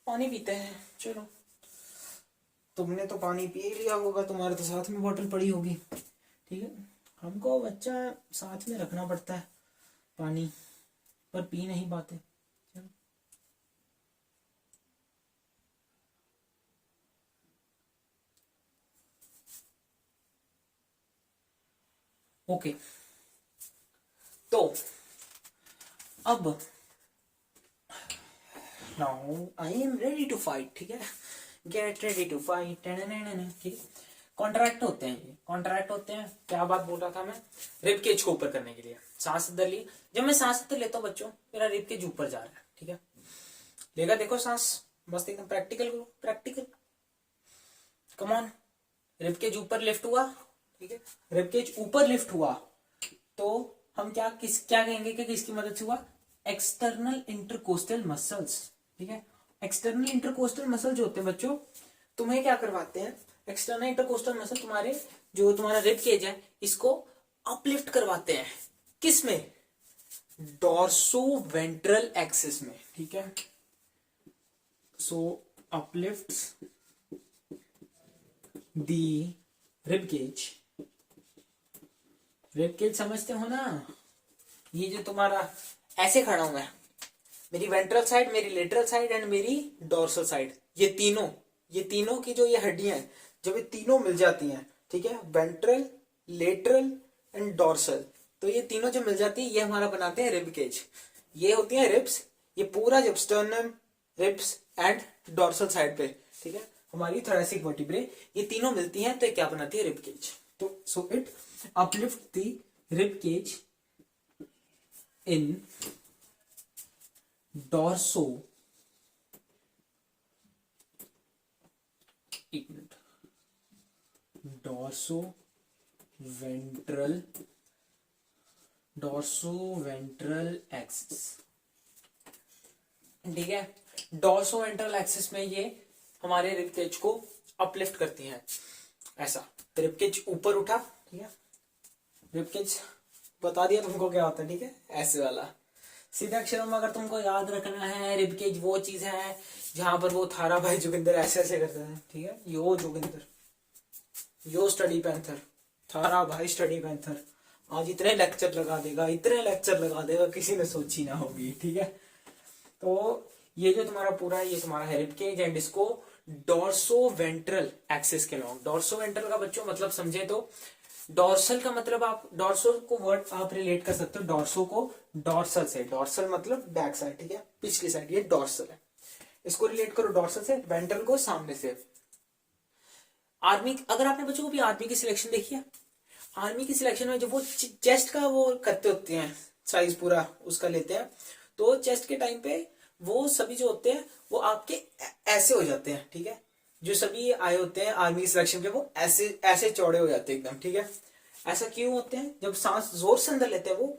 पानी पीते हैं। चलो, तुमने तो पानी पी लिया होगा, तुम्हारे तो साथ में बोतल पड़ी होगी, ठीक है। हमको बच्चा साथ में रखना पड़ता है पानी, पर पी नहीं पाते। ओके, तो अब now I am ready to fight, ठीक है, गेट रेडी टू फाइट, ठीक है। कॉन्ट्रैक्ट होते हैं, ये कॉन्ट्रैक्ट होते हैं। क्या बात बोल रहा था मैं, रिब केज को ऊपर करने के लिए सांस अंदर ली। जब मैं सांस अंदर लेता हूँ बच्चों, मेरा रिब केज ऊपर जा रहा है, ठीक है। लेगा देखो सांस, मस्त एकदम प्रैक्टिकल करो, practical, come on. Rib cage ऊपर लिफ्ट हुआ, ठीक है, रिब केज ऊपर लिफ्ट हुआ तो हम क्या कहेंगे कि किसकी मदद से हुआ, एक्सटर्नल इंटरकोस्टल मसल्स, ठीक है। एक्सटर्नल इंटरकोस्टल मसल जो होते हैं बच्चों, तुम्हें क्या करवाते हैं, एक्सटर्नल इंटरकोस्टल मसल तुम्हारे जो तुम्हारा रिब केज है इसको अपलिफ्ट करवाते हैं, किस में, डॉर्सो वेंट्रल एक्सिस में, ठीक है। सो अपलिफ्ट्स दी रिब केज, रिब केज समझते हो ना, ये जो तुम्हारा ऐसे खड़ा हूं मैं, मेरी वेंट्रल साइड, मेरी लेटरल साइड एंड मेरी डॉर्सल साइड, ये तीनों की जो ये हड्डियां हैं, जब ये तीनों मिल जाती हैं, ठीक है, वेंट्रल, लेटरल एंड डॉर्सल, तो ये तीनों जो मिल जाती है ये हमारा बनाते हैं रिब केज। ये होती है रिब्स, ये पूरा जब sternum, ribs and dorsal side पे, ठीक है, हमारी थोरैसिक वर्टिब्रे, ये तीनों मिलती हैं तो क्या बनाती है, रिब केज। तो so it uplift the rib cage in dorso, एक मिनट, डॉर्सो वेंट्रल एक्सिस, ठीक है। डॉर्सो वेंट्रल एक्सिस में ये हमारे रिब केज को अपलिफ्ट करती हैं, ऐसा रिब केज ऊपर उठा, ठीक है, रिब केज बता दिया तुमको क्या होता है, ठीक है, ऐसे वाला। सीधे अक्षरों में अगर तुमको याद रखना है, रिब केज वो चीज है जहां पर वो थारा भाई जोगिंदर ऐसे ऐसे करते हैं, ठीक है, यो जोगिंदर, यो स्टडी पैंथर, थारा भाई स्टडी पैंथर, आज इतने लेक्चर लगा देगा किसी ने सोची ना होगी, ठीक है। तो ये जो तुम्हारा पूरा ये तुम्हारा है रिब केज एंड इसको डॉर्सो वेंट्रल एक्सिस के लॉन्ग, डॉर्सो वेंट्रल का बच्चों मतलब समझे तो, डॉर्सल का मतलब आप डॉर्सो को वर्ड आप रिलेट कर सकते हो डॉर्सो को डॉर्सल से, डॉर्सल मतलब बैक साइड, ठीक है, पिछली साइड, ये डॉर्सल है, इसको रिलेट करो डॉर्सल से, वेंट्रल को सामने से। आर्मी, अगर आपने बच्चों को भी आर्मी की सिलेक्शन देखी है, आर्मी की सिलेक्शन में जब वो चेस्ट का वो करते होते हैं, साइज पूरा उसका लेते हैं, तो चेस्ट के टाइम पे वो सभी जो होते हैं वो आपके ऐसे हो जाते हैं, ठीक है, जो सभी आए होते हैं आर्मी सिलेक्शन के वो ऐसे ऐसे चौड़े हो जाते हैं एकदम, ठीक है। ऐसा क्यों होते हैं, जब सांस जोर से अंदर लेते हैं वो,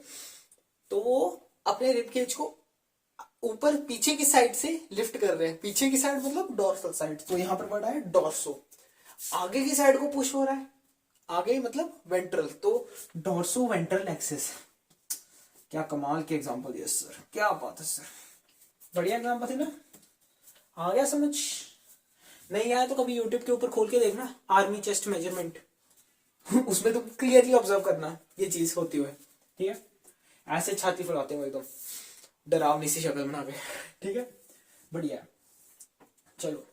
तो वो अपने रिब केज को ऊपर पीछे की साइड से लिफ्ट कर रहे हैं, पीछे की साइड मतलब डॉर्सल साइड, तो यहां पर वर्ड है डॉर्सो, आगे की साइड को पुश हो रहा है, आगे मतलब वेंट्रल, तो डॉर्सो वेंट्रल एक्सिस। क्या कमाल के एग्जांपल दिया सर, क्या बात है सर, बढ़िया एग्जांपल थे ना, आ गया समझ, नहीं आया तो कभी यूट्यूब के ऊपर खोल के देखना, आर्मी चेस्ट मेजरमेंट उसमें तो क्लियरली ऑब्जर्व करना ये चीज होती हुई, ठीक है, ऐसे छाती फुलाते हुए एकदम डरावनी सी शक्ल बना के, ठीक है, बढ़िया। चलो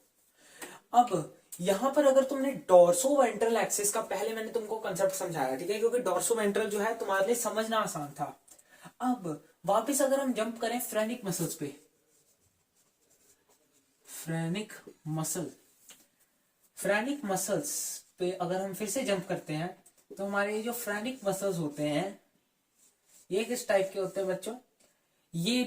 अब यहां पर अगर तुमने डॉर्सो वेंट्रल एक्सिस का, पहले मैंने तुमको कंसेप्ट समझाया, ठीक है, क्योंकि डॉर्सो वेंट्रल जो है तुम्हारे लिए समझना आसान था। अब वापस अगर हम जंप करें फ्रेनिक मसल्स पे, फ्रेनिक मसल्स पे अगर हम फिर से जंप करते हैं, तो हमारे ये जो फ्रेनिक मसल्स होते हैं ये किस टाइप के होते हैं बच्चों, ये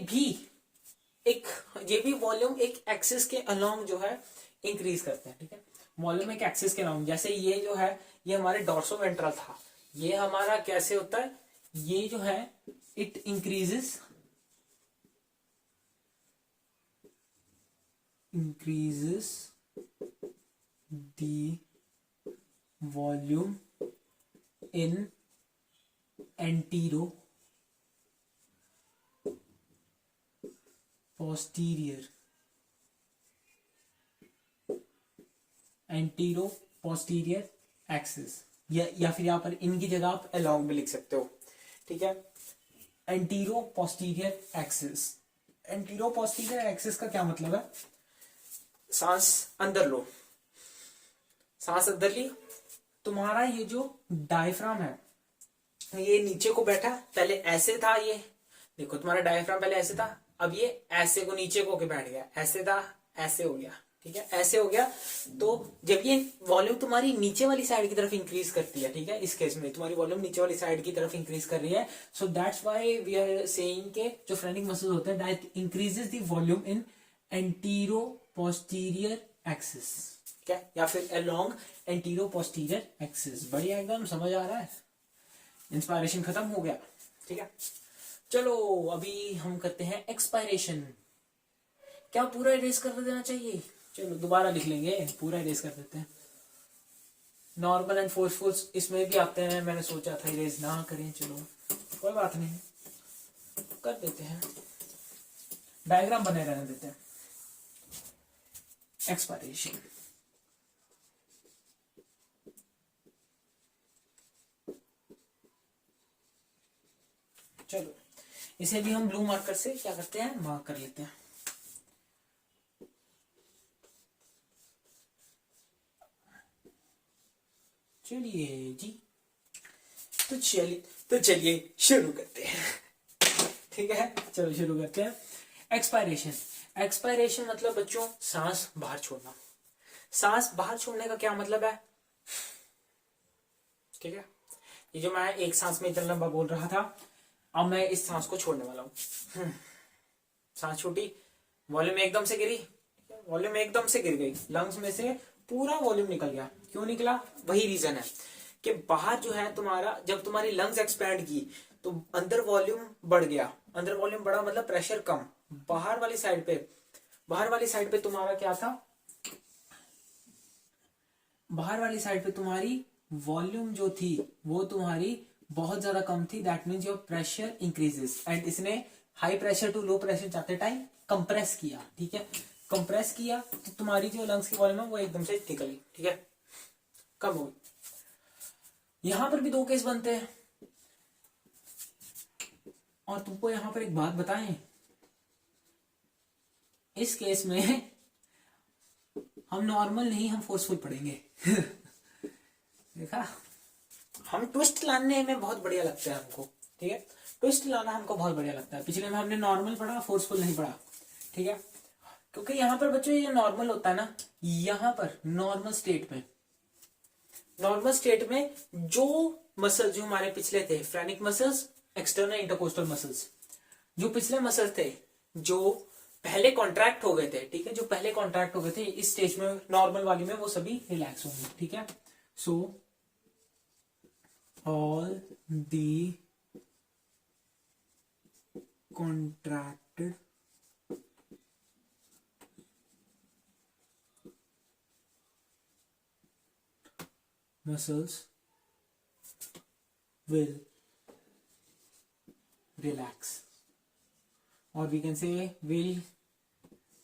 भी वॉल्यूम एक एक्सिस के अलोंग जो है इंक्रीज करते हैं, ठीक है, वॉल्यूम एक एक्सिस के अलोंग, जैसे ये जो है ये हमारे डॉर्सो वेंट्रल था, ये हमारा कैसे होता है, ये जो है it increases the volume in posterior axis, या फिर यहां पर इनकी जगह आप अलोंग में लिख सकते हो, ठीक है, एंटीरो पोस्टीरियर एक्सिस का क्या मतलब है, सांस अंदर लो, सांस अंदर ली, तुम्हारा ये जो डायफ्राम है तो ये नीचे को बैठा, पहले ऐसे था, ये देखो तुम्हारा डायफ्राम पहले ऐसे था, अब ये ऐसे को नीचे को के बैठ गया, ऐसे था ऐसे हो गया, ठीक है, ऐसे हो गया। तो जब ये वॉल्यूम तुम्हारी नीचे वाली साइड की तरफ इंक्रीज करती है, ठीक है, इस केस में तुम्हारी वॉल्यूम नीचे वाली साइड की तरफ इंक्रीज कर रही है, so that's why we are saying के जो फ्रेनिक मसल्स होते हैं that increases the volume in antero posterior axis, क्या, या फिर अलोंग एंटीरो पोस्टीरियर एक्सिस। बढ़िया, एकदम समझ आ रहा है, इंस्पायरेशन खत्म हो गया, ठीक है। चलो अभी हम करते हैं एक्सपायरेशन। क्या पूरा इरेज कर देना चाहिए? चलो दोबारा लिख लेंगे, पूरा इरेज कर देते हैं। नॉर्मल एंड फोर्सफुल इसमें भी आते हैं, मैंने सोचा था इरेज ना करें, चलो कोई बात नहीं, कर देते हैं, डायग्राम बने रहने देते हैं। एक्सपायरेशन, चलो इसे भी हम ब्लू मार्कर से क्या करते हैं, मार्क कर लेते हैं। चलिए जी, तो चलिए शुरू करते हैं। ठीक है, चलो शुरू करते हैं। एक्सपायरेशन, एक्सपायरेशन मतलब बच्चों सांस बाहर छोड़ना। सांस बाहर छोड़ने का क्या मतलब है? ठीक है, ये जो मैं एक सांस में इतना लंबा बोल रहा था, अब मैं इस सांस को छोड़ने वाला हूं। सांस छूटी, वॉल्यूम एकदम से गिरी, वॉल्यूम एकदम से गिर गई, लंग्स में से पूरा वॉल्यूम निकल गया। क्यों निकला? वही रीजन है कि बाहर जो है तुम्हारा, जब तुम्हारी लंग्स एक्सपैंड की तो अंदर वॉल्यूम बढ़ गया। अंदर वॉल्यूम बढ़ा मतलब प्रेशर कम। बाहर वाली साइड पे तुम्हारा क्या था? बाहर वाली साइड पे तुम्हारी वॉल्यूम जो थी वो तुम्हारी बहुत ज्यादा कम थी। That means your pressure increases, and इसने high pressure to low pressure जाते टाइम कंप्रेस किया। ठीक है, कंप्रेस किया तो तुम्हारी जो लंग्स की वॉल्यूम है वो एकदम से निकली, ठीक है, कम हो गई। यहां पर भी दो केस बनते हैं, और तुमको यहां पर एक बात बताएं, इस केस में हम नॉर्मल नहीं, हम फोर्सफुल पढ़ेंगे। देखा, हम ट्विस्ट लाने में बहुत बढ़िया लगता है हमको, ठीक है, ट्विस्ट लाना हमको बहुत बढ़िया लगता है। पिछले में हमने नॉर्मल पढ़ा, फोर्सफुल नहीं पढ़ा, ठीक है, क्योंकि यहां पर बच्चों ये नॉर्मल होता है ना, यहां पर नॉर्मल स्टेट में जो मसल जो हमारे पिछले थे, phrenic muscles, external intercostal muscles, जो पिछले मसल थे जो पहले कॉन्ट्रैक्ट हो गए थे, ठीक है, जो पहले कॉन्ट्रैक्ट हो गए थे, इस स्टेज में नॉर्मल वाली में वो सभी रिलैक्स होंगे, ठीक है। So all the contracted muscles will relax, or we can say will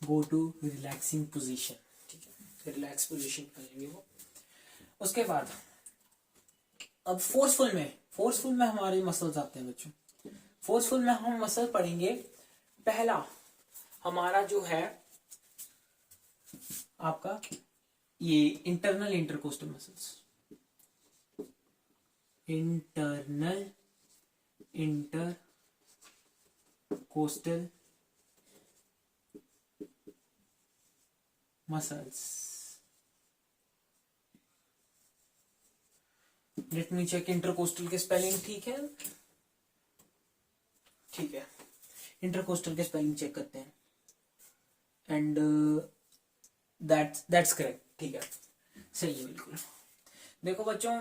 go to relaxing position, ठीक है, रिलैक्स पोजीशन करेंगे वो। उसके बाद अब फोर्सफुल में हमारे मसल्स आते हैं बच्चों। फोर्सफुल में हम मसल पढ़ेंगे। पहला हमारा जो है आपका ये internal intercostal muscles, internal intercostal muscles. Let me check intercostal के स्पेलिंग, ठीक है, ठीक है, इंटरकोस्टल के स्पेलिंग चेक करते हैं, एंड दैट्स करेक्ट, ठीक है, सही है बिल्कुल। देखो बच्चों,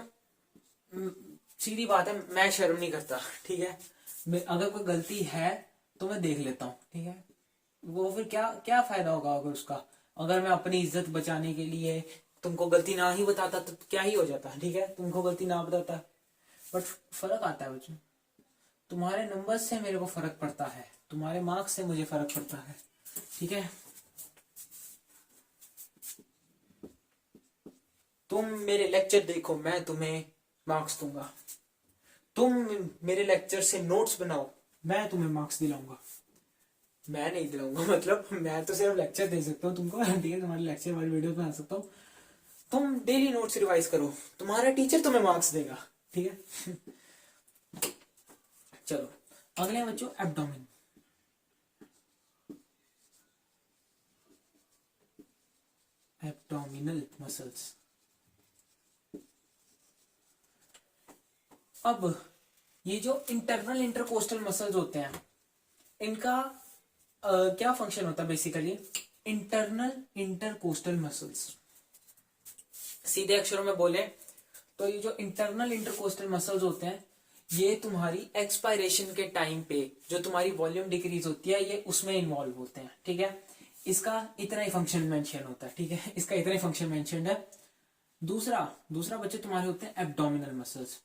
सीधी बात है, मैं शर्म नहीं करता, ठीक है, अगर कोई गलती है तो मैं देख लेता हूँ, ठीक है, वो फिर क्या फायदा होगा अगर उसका, अगर मैं अपनी इज्जत बचाने के लिए तुमको गलती ना ही बताता तो क्या ही हो जाता, ठीक है, तुमको गलती ना बताता, बट फर्क आता है बच्चों, तुम्हारे नंबर से मेरे को फर्क पड़ता है, तुम्हारे मार्क्स से मुझे फर्क पड़ता है, ठीक है। तुम मेरे लेक्चर देखो, मैं तुम्हें मार्क्स दूंगा, तुम मेरे लेक्चर से नोट्स बनाओ, मैं तुम्हें मार्क्स दिलाऊंगा। मैं नहीं दिलाऊंगा, मतलब मैं तो सिर्फ लेक्चर दे सकता हूँ तुमको, ठीक है, तुम्हारे लेक्चर वाली वीडियो बना सकता हूँ, तुम डेली नोट्स रिवाइज करो, तुम्हारा टीचर तुम्हें मार्क्स देगा, ठीक है। चलो अगले हैं बच्चों एब्डोमेन। Abdominal muscles. अब ये जो इंटरनल इंटरकोस्टल मसल्स होते हैं इनका क्या फंक्शन होता है बेसिकली? इंटरनल इंटरकोस्टल मसल्स, सीधे अक्षरों में बोले तो ये जो इंटरनल इंटरकोस्टल मसल्स होते हैं ये तुम्हारी एक्सपायरेशन के टाइम पे जो तुम्हारी वॉल्यूम डिक्रीज होती है ये उसमें इन्वॉल्व होते हैं, ठीक है। इसका इतना ही फंक्शन मेंशन होता है, ठीक है, इसका इतना ही फंक्शन मेंशन है। दूसरा बच्चे तुम्हारे होते हैं एब्डोमिनल मसल्स।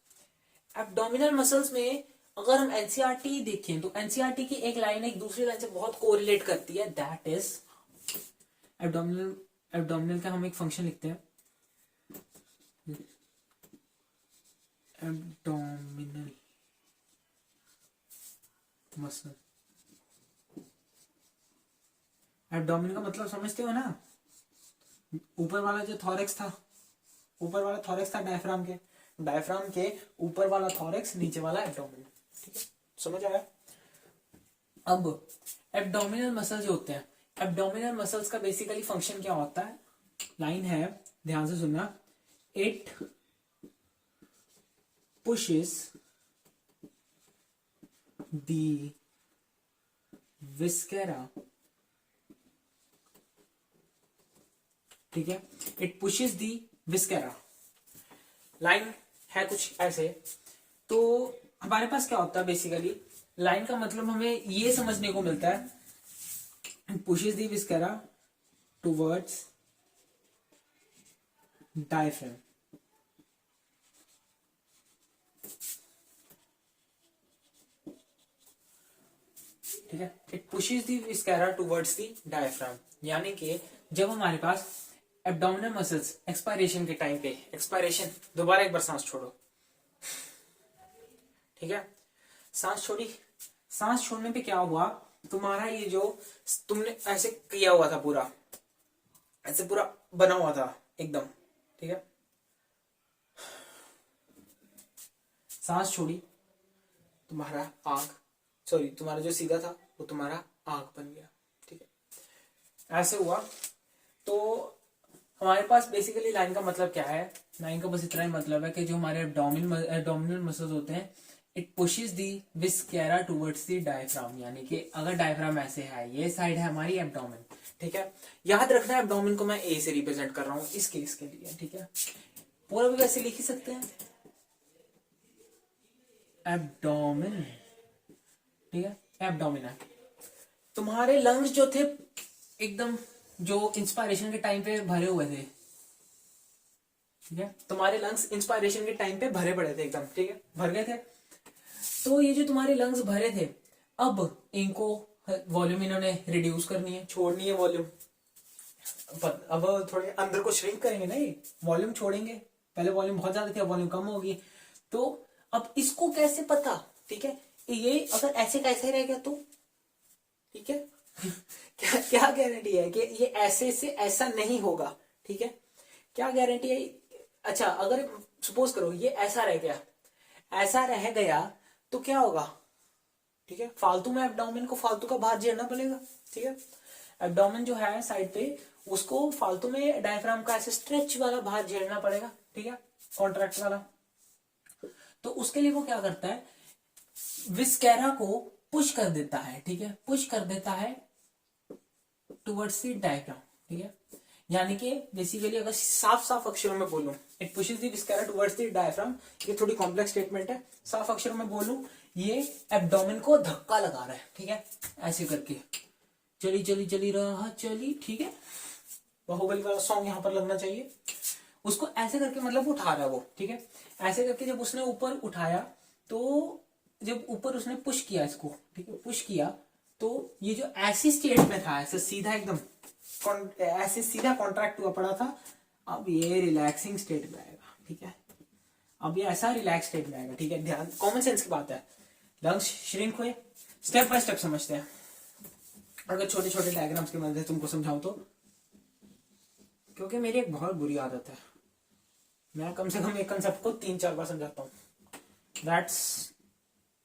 एब्डोमिनल मसल्स में अगर हम एनसीईआरटी देखें तो एनसीईआरटी की एक लाइन एक दूसरी लाइन से बहुत कोरिलेट करती है, दैट इज एब्डोमिनल का हम एक फंक्शन लिखते हैं, एब्डोमिनल मसल। एब्डोमिनल का मतलब समझते हो ना? ऊपर वाला जो थॉरेक्स था, ऊपर वाला थॉरेक्स था डायफ्राम के ऊपर वाला थॉरेक्स, नीचे वाला एब्डोमिन, ठीक है, समझ आया? अब एब्डोमिनल मसल जो होते हैं, एब्डोमिनल मसल्स का बेसिकली फंक्शन क्या होता है? लाइन है, ध्यान से सुनना। इट pushes the viscera, ठीक है, इट पुशेस दी विस्केरा। लाइन है कुछ ऐसे। तो हमारे पास क्या होता है बेसिकली? लाइन का मतलब हमें ये समझने को मिलता है, it pushes the viscera towards diaphragm, ठीक है, it pushes the viscera towards the diaphragm. यानी कि जब हमारे पास एब्डोमिनल मसल्स एक्सपायरेशन के टाइम पे, एक्सपायरेशन, दोबारा एक बार सांस छोड़ो, ठीक है, सांस छोड़ी, सांस छोड़ने पे क्या हुआ? तुम्हारा ये जो तुमने ऐसे किया हुआ था पूरा, ऐसे पूरा बना हुआ था एकदम, ठीक है, सांस छोड़ी, तुम्हारा तुम्हारा जो सीधा था वो तुम्हारा आंख बन गया, ठीक है, ऐसे हुआ। तो हमारे पास बेसिकली लाइन का मतलब क्या है? लाइन का बस इतना ही मतलब है कि जो हमारे एब्डोमिनल मसल्स होते हैं, it pushes the viscera towards the diaphragm. यानी कि अगर डायफ्राम ऐसे है, ये साइड है हमारी एब्डोमिन, ठीक है, याद रखना एब्डोमिन को मैं ए से रिप्रेजेंट कर रहा हूं इस केस के लिए, ठीक है, पूरा भी वैसे लिख ही सकते हैं, एब्डोमिन, ठीक है, एब्डोमिनल। तुम्हारे लंग्स जो थे एकदम जो इंस्पायरेशन के टाइम पे भरे हुए थे, ठीक है, तुम्हारे लंग्स इंस्पायरेशन के टाइम पे भरे पड़े थे एकदम, ठीक है, भर गए थे। तो ये जो तुम्हारे लंग्स भरे थे, अब इनको वॉल्यूम इन्होंने रिड्यूस करनी है, छोड़नी है वॉल्यूम। अब थोड़े अंदर को श्रिंक करेंगे ना, ये वॉल्यूम छोड़ेंगे, पहले वॉल्यूम बहुत ज्यादा थी, अब वॉल्यूम कम होगी। तो अब इसको कैसे पता, ठीक है, ये अगर ऐसे कैसे रह गया तो, ठीक है, क्या गारंटी है कि ये ऐसे से ऐसा नहीं होगा, ठीक है, क्या गारंटी है? अच्छा, अगर सपोज करो ये ऐसा रह गया तो क्या होगा, ठीक है, फालतू में एब्डोमेन को फालतू का भार झेलना पड़ेगा, ठीक है, एब्डोमेन जो है साइड पे उसको फालतू में डायफ्राम का ऐसे स्ट्रेच वाला भार झेलना पड़ेगा, ठीक है, कॉन्ट्रैक्ट वाला। तो उसके लिए वो क्या करता है, विस्केरा को पुश कर देता है, ठीक है, पुश कर देता है टुवर्ड्स द डायफ्राम, ठीक है, यानी कि बेसिकली अगर साफ अक्षरों में बोलूं, it pushes the viscera towards the diaphragm, ये थोड़ी कॉम्प्लेक्स स्टेटमेंट है, साफ अक्षरों में बोलूं ये एब्डोमेन को धक्का लगा रहा है, ठीक है, ऐसे करके चली रहा चली, ठीक है, बाहुबली वाला सॉन्ग यहाँ पर लगना चाहिए। उसको ऐसे करके मतलब उठा रहा है वो, ठीक है, ऐसे करके जब उसने ऊपर उठाया तो जब ऊपर उसने पुश किया इसको, ठीक है, पुश किया तो ये जो ऐसी स्टेट में था, ऐसे सीधा एकदम ऐसे सीधा कॉन्ट्रैक्ट हुआ पड़ा था, अब ये रिलैक्सिंग स्टेट में आएगा, ठीक है, अब ये ऐसा रिलैक्स स्टेट में आएगा, ठीक है, ध्यान, कॉमन सेंस की बात है, लंग्स श्रिंक हुए, स्टेप बाय स्टेप समझते हैं, अगर छोटे छोटे डायग्राम्स की मदद से तुमको समझाऊं तो, क्योंकि मेरी एक बहुत बुरी आदत है, मैं कम से कम एक कंसेप्ट को 3-4 बार समझाता हूं, दैट्स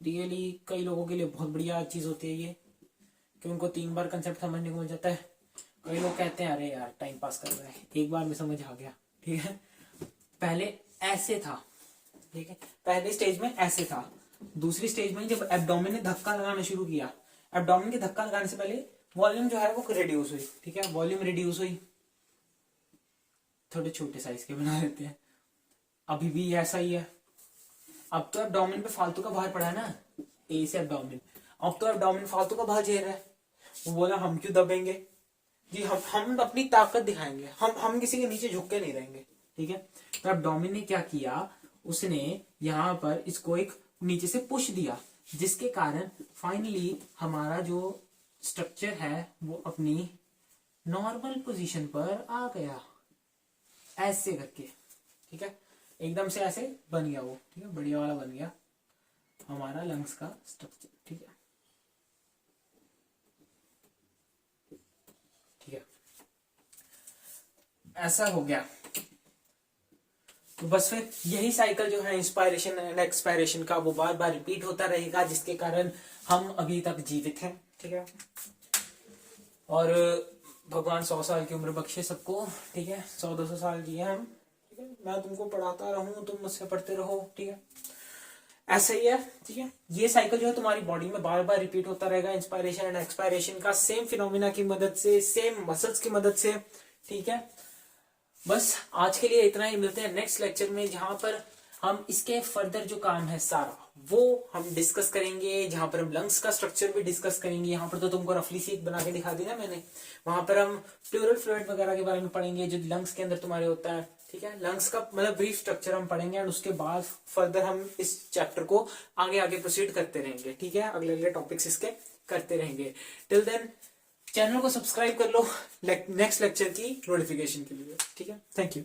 रियली कई लोगों के लिए बहुत बढ़िया चीज होती है ये, कि उनको 3 बार कंसेप्ट समझने को मिल जाता है। कई लोग कहते हैं अरे यार टाइम पास कर रहे हैं, एक बार में समझ आ गया, ठीक है। पहले ऐसे था, ठीक है, पहले स्टेज में ऐसे था। दूसरी स्टेज में जब एब्डोमेन ने धक्का लगाना शुरू किया, एब्डोमेन के धक्का लगाने से पहले वॉल्यूम जो है वो रिड्यूस हुई, ठीक है, वॉल्यूम रिड्यूस हुई, थोड़े छोटे साइज के बना देते हैं। अभी भी ऐसा ही है। अब तो एब्डोमेन पे फालतू का भार पड़ा है ना, ए से एब्डोमेन, अब तो एब्डोमेन फालतू का भार झेल रहा है। वो बोला हम क्यों दबेंगे जी, हम अपनी ताकत दिखाएंगे, हम किसी के नीचे झुक के नहीं रहेंगे, ठीक है। तो एब्डोमेन ने क्या किया, उसने यहाँ पर इसको एक नीचे से पुश दिया, जिसके कारण फाइनली हमारा जो स्ट्रक्चर है वो अपनी नॉर्मल पोजीशन पर आ गया, ऐसे करके, ठीक है, एकदम से ऐसे बन गया वो, ठीक है, बढ़िया वाला बन गया हमारा लंग्स का स्ट्रक्चर, ठीक है, ठीक है, ऐसा हो गया। तो बस फिर यही साइकिल जो है इंस्पायरेशन एंड एक्सपायरेशन का, वो बार बार रिपीट होता रहेगा, जिसके कारण हम अभी तक जीवित हैं, ठीक है। और भगवान 100 साल की उम्र बख्शे सबको, ठीक है, 100-200 साल जिए हम, ठीक है, मैं तुमको पढ़ाता रहूं, तुम मुझसे पढ़ते रहो, ठीक है, ऐसा ही है, ठीक है। ये साइकिल जो है तुम्हारी बॉडी में बार बार रिपीट होता रहेगा, इंस्पायरेशन एंड एक्सपायरेशन का, सेम फिनोमिना की मदद से, सेम मसल्स की मदद से, ठीक है। बस आज के लिए इतना ही, मिलते हैं नेक्स्ट लेक्चर में, जहां पर हम इसके फर्दर जो काम है सारा वो हम डिस्कस करेंगे, जहां पर हम लंग्स का स्ट्रक्चर भी डिस्कस करेंगे। यहाँ पर तो तुमको रफली सी एक बना के दिखा दी ना मैंने, वहां पर हम प्लूरल फ्लूइड वगैरह के बारे में पढ़ेंगे, जो लंग्स के अंदर तुम्हारे होता है, ठीक है। लंग्स का मतलब ब्रीफ स्ट्रक्चर हम पढ़ेंगे, और उसके बाद फर्दर हम इस चैप्टर को आगे आगे प्रोसीड करते रहेंगे, ठीक है, अगले अगले टॉपिक्स इसके करते रहेंगे। टिल देन चैनल को सब्सक्राइब कर लो नेक्स्ट लेक्चर की नोटिफिकेशन के लिए, ठीक है। Thank you.